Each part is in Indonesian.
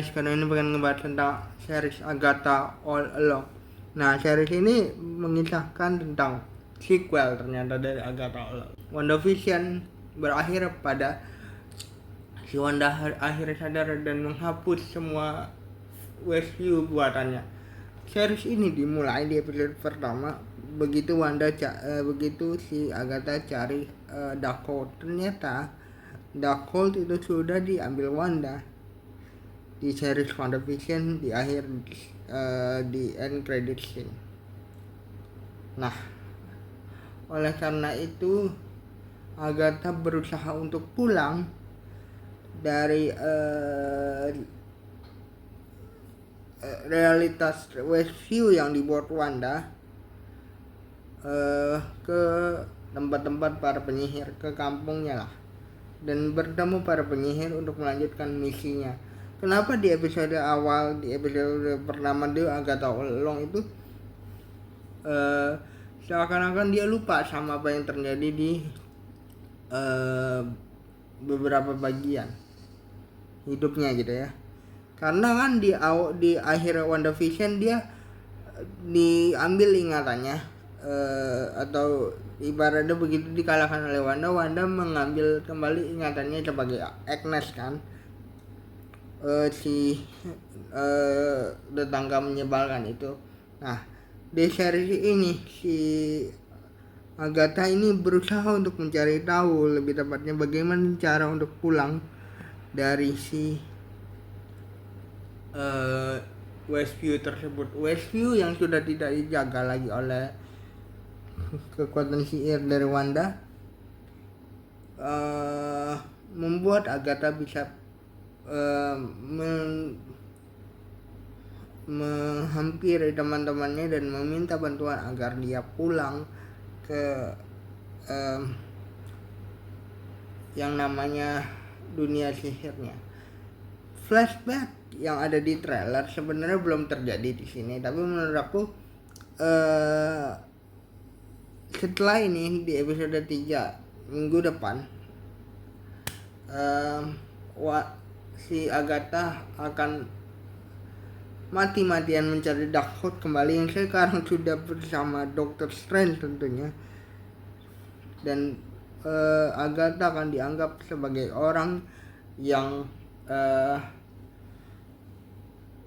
guys, karena ini pengen ngebahas tentang series Agatha All Along. Nah, series ini mengisahkan tentang sequel ternyata dari Agatha All Along. WandaVision berakhir pada si Wanda akhirnya sadar dan menghapus semua Westview buatannya. Series ini dimulai di episode pertama begitu begitu si Agatha cari Darkhold. Ternyata Darkhold itu sudah diambil Wanda di series WandaVision di akhir di end credit scene. Nah, oleh karena itu Agatha berusaha untuk pulang dari realitas Westview yang dibuat Wanda ke tempat-tempat para penyihir, ke kampungnya lah, dan bertemu para penyihir untuk melanjutkan misinya. Kenapa di episode awal, di episode pertama dia Agatha All Along itu seakan-akan dia lupa sama apa yang terjadi di beberapa bagian hidupnya gitu ya. Karena kan di akhir WandaVision dia diambil ingatannya, atau ibaratnya begitu dikalahkan oleh Wanda mengambil kembali ingatannya sebagai Agnes kan, si tetangga menyebalkan itu. Nah, di series ini si Agatha ini berusaha untuk mencari tahu lebih tepatnya bagaimana cara untuk pulang dari si Westview tersebut. Westview yang sudah tidak dijaga lagi oleh kekuatan sihir dari Wanda, membuat Agatha bisa menghampiri teman-temannya dan meminta bantuan agar dia pulang ke yang namanya dunia sihirnya. Flashback yang ada di trailer sebenarnya belum terjadi di sini, tapi menurut aku setelah ini di episode 3 minggu depan si Agatha akan mati-matian mencari Darkhold kembali, yang sekarang sudah bersama Doctor Strange tentunya. Dan Agatha akan dianggap sebagai orang yang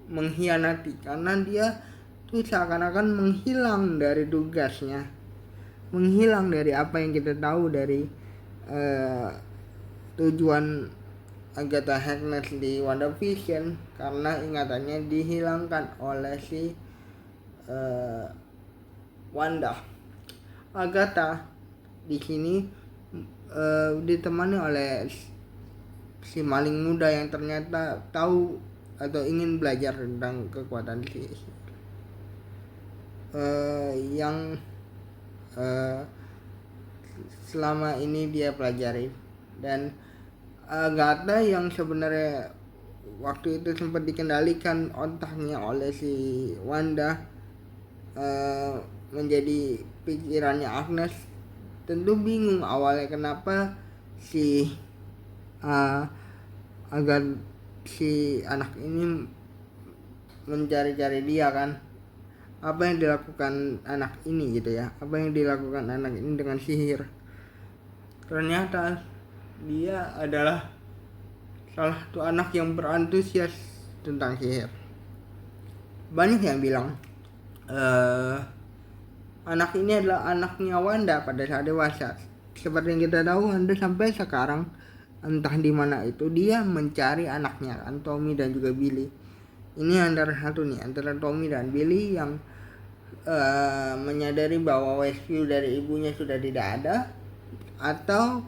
mengkhianati karena dia tuh seakan-akan menghilang dari tugasnya, menghilang dari apa yang kita tahu dari tujuan Agatha Harkness di WandaVision, karena ingatannya dihilangkan oleh si Wanda. Agatha di sini ditemani oleh si maling muda yang ternyata tahu atau ingin belajar tentang kekuatan sihir yang selama ini dia pelajari. Dan Agatha yang sebenarnya waktu itu sempat dikendalikan otaknya oleh si Wanda menjadi pikirannya Agnes, tentu bingung awalnya kenapa si si anak ini mencari-cari dia kan, apa yang dilakukan anak ini gitu ya, apa yang dilakukan anak ini dengan sihir. Ternyata dia adalah salah satu anak yang berantusias tentang sihir. Banyak yang bilang anak ini adalah anaknya Wanda pada saat dewasa. Seperti yang kita tahu, Wanda sampai sekarang entah di mana itu dia mencari anaknya kan, Tommy dan juga Billy. Ini antara Tommy dan Billy yang menyadari bahwa Westview dari ibunya sudah tidak ada, atau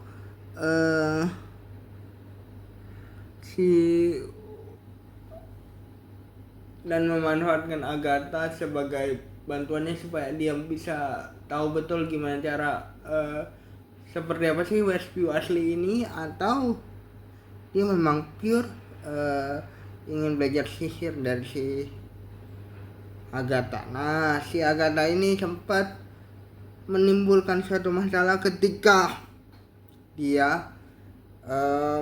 dan memanfaatkan Agatha sebagai bantuannya supaya dia bisa tahu betul gimana cara seperti apa sih Westview asli ini, atau dia memang pure ingin belajar sihir dari si Agatha. Nah, si Agatha ini sempat menimbulkan suatu masalah ketika dia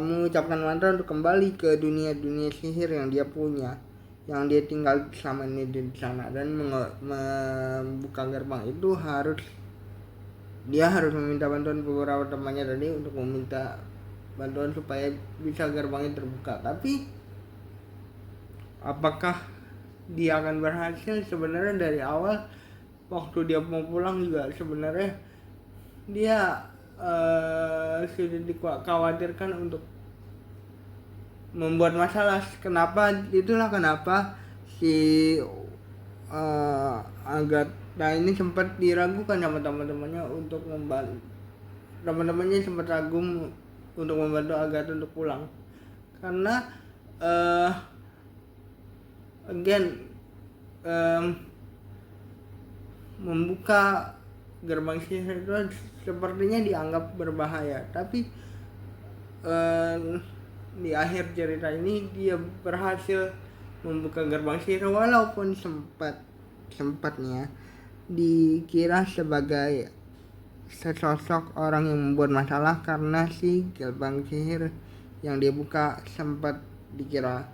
mengucapkan mantra untuk kembali ke dunia sihir yang dia punya, yang dia tinggal selama ini di sana. Dan membuka gerbang itu dia harus meminta bantuan beberapa temannya tadi untuk meminta bantuan supaya bisa gerbangnya terbuka. Tapi apakah dia akan berhasil? Sebenarnya dari awal waktu dia mau pulang juga sebenarnya dia sudah dikhawatirkan untuk membuat masalah. Itulah kenapa si Agatha ini sempat diragukan sama teman-temannya untuk membantu. Teman-temannya sempat ragu untuk membantu Agatha untuk pulang karena membuka gerbang sihir itu sepertinya dianggap berbahaya. Tapi di akhir cerita ini dia berhasil membuka gerbang sihir, walaupun sempatnya dikira sebagai sesosok orang yang membuat masalah, karena si gerbang sihir yang dia buka sempat dikira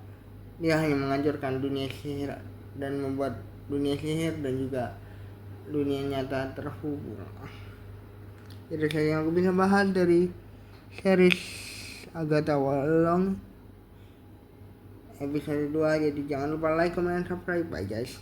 dia hanya menghancurkan dunia sihir dan membuat dunia sihir dan juga dunia nyata terhubung. Itu saja yang aku bisa bahas dari series Agatha Wong episode 2. Jadi jangan lupa like, comment, dan subscribe. Bye guys.